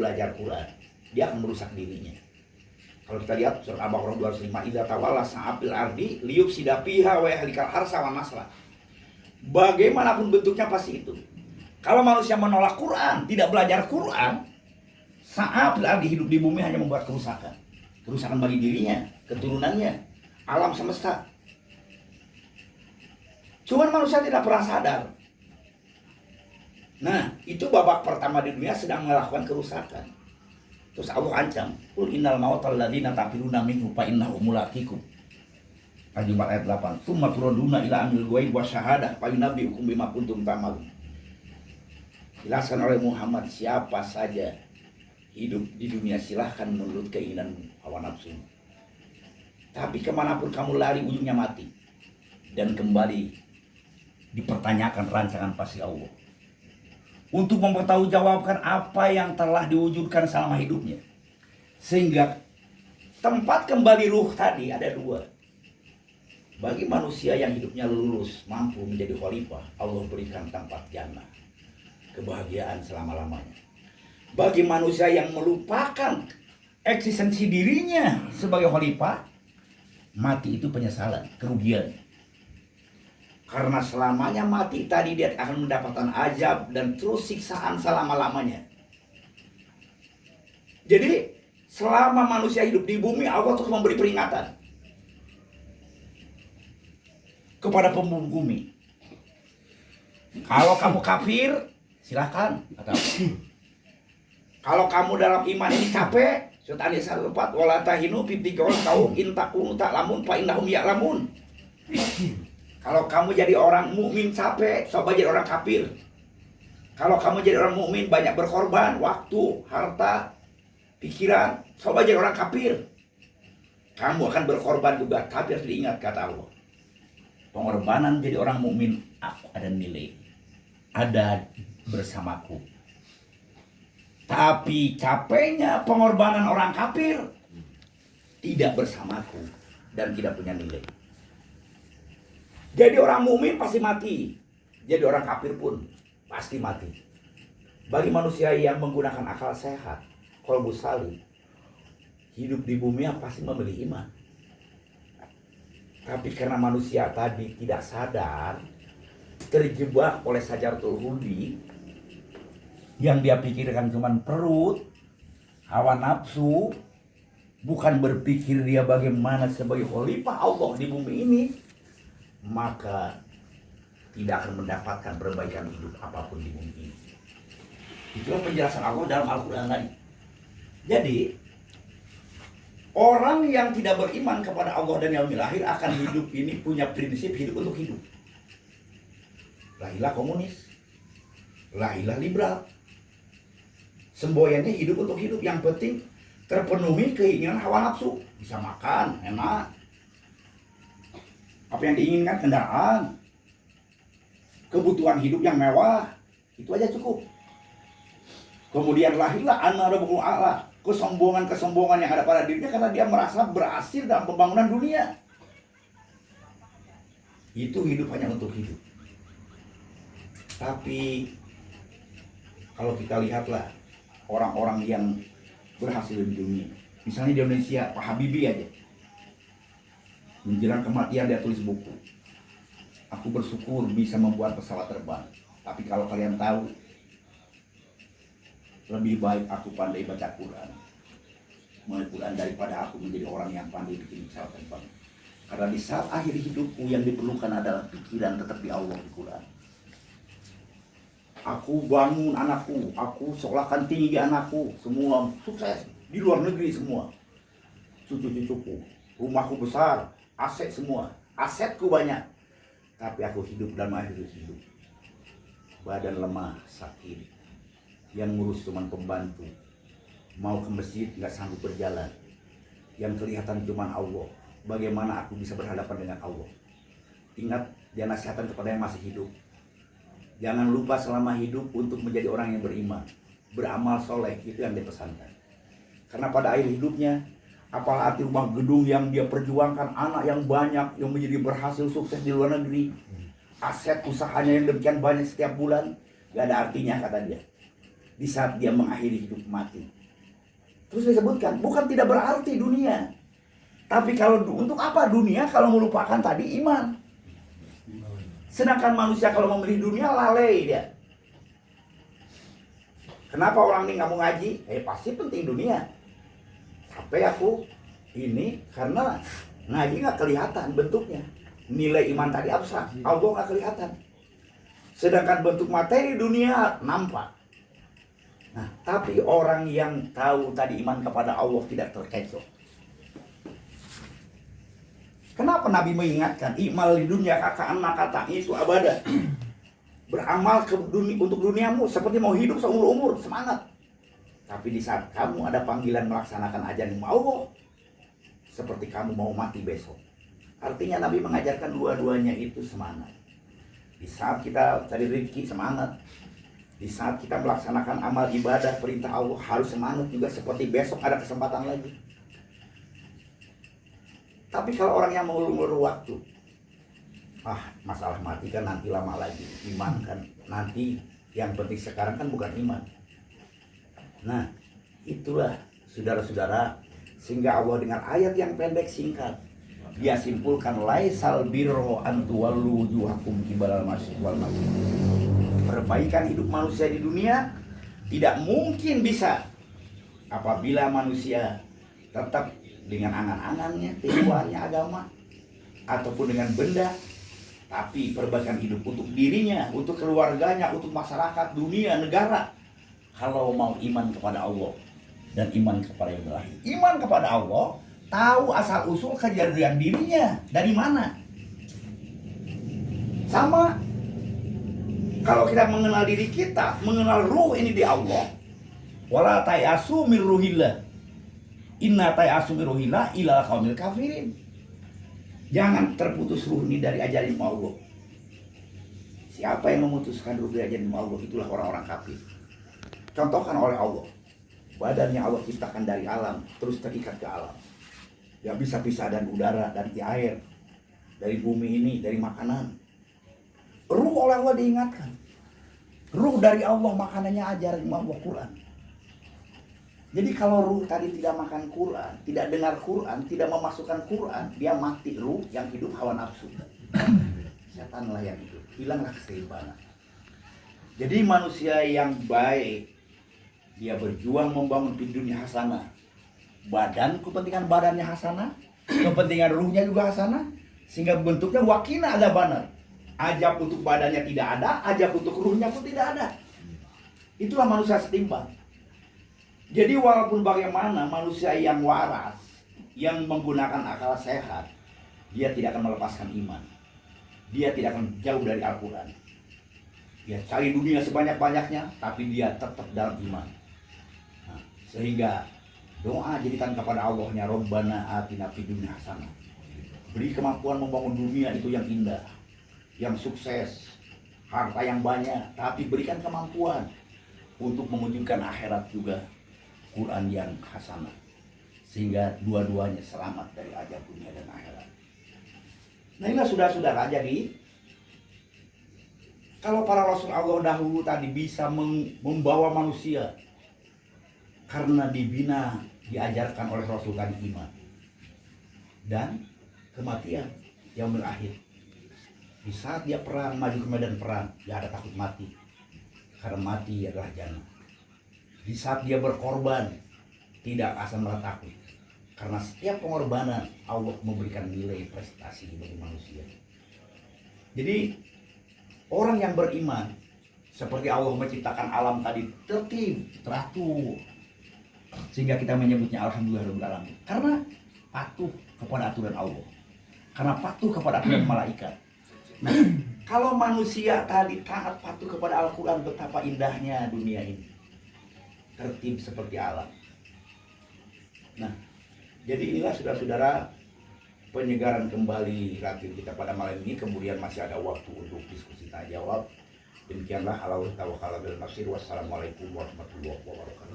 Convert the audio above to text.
belajar Quran, dia akan merusak dirinya. Kalau kita lihat surat Al-Baqarah 205, idza tawalla sa'abil ardi liyufsida fiha wa yahlikal harsa wan nasla. Bagaimanapun bentuknya pasti itu. Kalau manusia menolak Quran, tidak belajar Quran, sa'abil ardi, hidup di bumi hanya membuat kerusakan. Kerusakan bagi dirinya, keturunannya, alam semesta. Cuman manusia tidak pernah sadar. Nah, itu babak pertama di dunia sedang melakukan kerusakan. Terus Allah ancam, qul innal mautal ladzina tafiruna minhu fa innahu mulaqikum. Al-Jumat ayat 8. Tsumma turaduna ila amil ghaib wa syahadah fa yunabbiukum bima kuntum ta'malun. Jelaskan oleh Muhammad, siapa saja hidup di dunia silahkan menurut keinginanmu, hawa nafsu. Tapi kemanapun kamu lari, ujungnya mati. Dan kembali dipertanyakan rancangan pasti Allah. Untuk mempertanggungjawabkan apa yang telah diwujudkan selama hidupnya. Sehingga tempat kembali ruh tadi ada dua. Bagi manusia yang hidupnya lulus, mampu menjadi khalifah, Allah berikan tempat jannah, kebahagiaan selama-lamanya. Bagi manusia yang melupakan eksistensi dirinya sebagai khalifah, mati itu penyesalan, kerugian. Karena selamanya mati tadi dia akan mendapatkan azab dan terus siksaan selama-lamanya. Jadi selama manusia hidup di bumi, Allah terus memberi peringatan kepada penduduk bumi. Kalau kamu kafir, silakan. Kalau kamu dalam iman ini capek, surat An-Nisa 4, wala tahinu fi ibtigha'il qaum in takunu ta'lamun fa innahum ya'lamun. Kalau kamu jadi orang mukmin capek, coba jadi orang kafir. Kalau kamu jadi orang mukmin banyak berkorban, waktu, harta, pikiran, coba jadi orang kafir. Kamu akan berkorban juga, tapi harus diingat kata Allah. Pengorbanan jadi orang mukmin aku ada nilai, ada bersamaku. Tapi capeknya pengorbanan orang kafir tidak bersamaku dan tidak punya nilai. Jadi orang mukmin pasti mati, jadi orang kafir pun pasti mati. Bagi manusia yang menggunakan akal sehat, qalbus salim, hidup di bumi yang pasti memilih iman. Tapi karena manusia tadi tidak sadar, terjebak oleh sajaratul hudi, yang dia pikirkan cuma perut, hawa nafsu, bukan berpikir dia bagaimana sebagai khalifah Allah di bumi ini, maka tidak akan mendapatkan perbaikan hidup apapun di bumi ini. Itulah penjelasan Allah dalam Al-Quran tadi. Jadi orang yang tidak beriman kepada Allah dan yaumil akhir akan hidup ini punya prinsip hidup untuk hidup. Lahilah komunis, lahilah liberal. Semboyannya hidup untuk hidup, yang penting terpenuhi keinginan hawa nafsu. Bisa makan, enak. Apa yang diinginkan, kendaraan, kebutuhan hidup yang mewah, itu aja cukup. Kemudian lahirlah an-rabbul a'la, kesombongan-kesombongan yang ada pada dirinya karena dia merasa berhasil dalam pembangunan dunia. Itu hidup hanya untuk hidup. Tapi kalau kita lihatlah orang-orang yang berhasil di dunia, misalnya di Indonesia, Pak Habibie aja, menjelang kematian dia tulis buku, aku bersyukur bisa membuat pesawat terbang, tapi kalau kalian tahu, lebih baik aku pandai baca Quran daripada aku menjadi orang yang pandai bikin pesawat terbang. Karena di saat akhir hidupku yang diperlukan adalah pikiran tetap di Allah di Quran. Aku bangun anakku, aku sekolahkan tinggi anakku, semua sukses di luar negeri semua, cucu-cucuku, rumahku besar, aset semua, asetku banyak, tapi aku hidup dalam akhir hidup badan lemah, sakit, yang ngurus cuma pembantu, mau ke masjid nggak sanggup berjalan, yang kelihatan cuma Allah. Bagaimana aku bisa berhadapan dengan Allah? Ingat, dia nasihatkan kepada yang masih hidup, jangan lupa selama hidup untuk menjadi orang yang beriman, beramal soleh, itu yang dipesankan. Karena pada akhir hidupnya, apalagi rumah gedung yang dia perjuangkan, anak yang banyak yang menjadi berhasil sukses di luar negeri, aset usahanya yang demikian banyak setiap bulan, gak ada artinya kata dia. di saat dia mengakhiri hidup mati. Terus disebutkan, bukan tidak berarti dunia. Tapi kalau untuk apa dunia kalau melupakan tadi iman? Sedangkan manusia kalau memilih dunia lalai dia. Kenapa orang ini nggak mau ngaji? Pasti penting dunia. Sampai aku ini karena ngaji nggak kelihatan bentuknya. Nilai iman tadi abstrak, Allah nggak kelihatan. Sedangkan bentuk materi dunia nampak. Nah, tapi orang yang tahu tadi iman kepada Allah tidak terkecoh. Kenapa Nabi mengingatkan imal di dunia kakak anak kata itu abada. Beramal ke dunia, untuk duniamu seperti mau hidup seumur-umur, semangat. Tapi di saat kamu ada panggilan melaksanakan ajaran Allah, seperti kamu mau mati besok. Artinya Nabi mengajarkan dua-duanya itu semangat. Di saat kita cari rezeki semangat. Di saat kita melaksanakan amal ibadah perintah Allah harus semangat juga seperti besok ada kesempatan lagi. Tapi kalau orang yang mengulur-ulur waktu, masalah mati kan nanti lama lagi, iman kan nanti, yang penting sekarang kan bukan iman. Nah, itulah saudara-saudara, sehingga Allah dengan ayat yang pendek singkat dia simpulkan laisal birro an tuwallu wujuhakum qibalal masyriq wal maghrib. Perbaikan hidup manusia di dunia tidak mungkin bisa apabila manusia tetap dengan angan-angannya, tujuannya agama ataupun dengan benda. Tapi perbaikan hidup untuk dirinya, untuk keluarganya, untuk masyarakat, dunia, negara, kalau mau iman kepada Allah dan iman kepada yang terakhir. Iman kepada Allah, tahu asal usul kejadian dirinya dari mana. Sama kalau kita mengenal diri kita, mengenal ruh ini di Allah. Wala tayasu min ruhillah. Inna tayasu min ruhillah ila qaumil kafirin. Jangan terputus ruh ini dari ajaran Allah. Siapa yang memutuskan ruh dari ajaran Allah, itulah orang-orang kafir. Contohkan oleh Allah. Badannya Allah ciptakan dari alam, terus terikat ke alam. Gak bisa pisah dan udara, dan air, dari bumi ini, dari makanan. Ruh oleh Allah diingatkan. Ruh dari Allah makanannya ajaran Allah Quran. Jadi kalau ruh tadi tidak makan Quran, tidak dengar Quran, tidak memasukkan Quran, dia mati ruh, yang hidup hawa nafsu. Setanlah yang hidup, hilanglah keseimbangan. Jadi manusia yang baik, dia berjuang membangun dunia hasanah. Kepentingan badannya hasanah, kepentingan ruhnya juga hasanah, sehingga bentuknya wakina ada banar. Ajab untuk badannya tidak ada, ajab untuk ruhnya pun tidak ada. Itulah manusia setimpal. Jadi walaupun bagaimana manusia yang waras, yang menggunakan akal sehat, dia tidak akan melepaskan iman. Dia tidak akan jauh dari Al-Quran. Dia cari dunia sebanyak-banyaknya, tapi dia tetap dalam iman. Nah, sehingga doa jadikan kepada Allahnya, Rabbana atina fid dunya hasanah. Beri kemampuan membangun dunia itu yang indah, yang sukses, harta yang banyak, tapi berikan kemampuan untuk mewujudkan akhirat juga, Quran yang hasanah, sehingga dua-duanya selamat dari azab dunia dan akhirat. Nah inilah saudara-saudara, jadi kalau para Rasul Allah dahulu tadi bisa membawa manusia karena dibina, diajarkan oleh Rasul tadi iman dan kematian yang berakhir. Di saat dia perang, maju ke medan perang, dia ada takut mati, karena mati adalah jannah. Di saat dia berkorban, tidak akan merasa takut, karena setiap pengorbanan Allah memberikan nilai prestasi bagi manusia. Jadi orang yang beriman, seperti Allah menciptakan alam tadi tertib, teratur, sehingga kita menyebutnya alhamdulillahirabbil alamin, karena patuh kepada aturan Allah, karena patuh kepada aturan malaikat. Nah, kalau manusia tadi taat patuh kepada Al-Quran, betapa indahnya dunia ini, tertib seperti alam. Nah, jadi inilah saudara-saudara penyegaran kembali radio kita pada malam ini. Kemudian masih ada waktu untuk diskusi tanya jawab. Demikianlah, Allahu tawakkalna bil nafsir. Wassalamualaikum warahmatullahi wabarakatuh.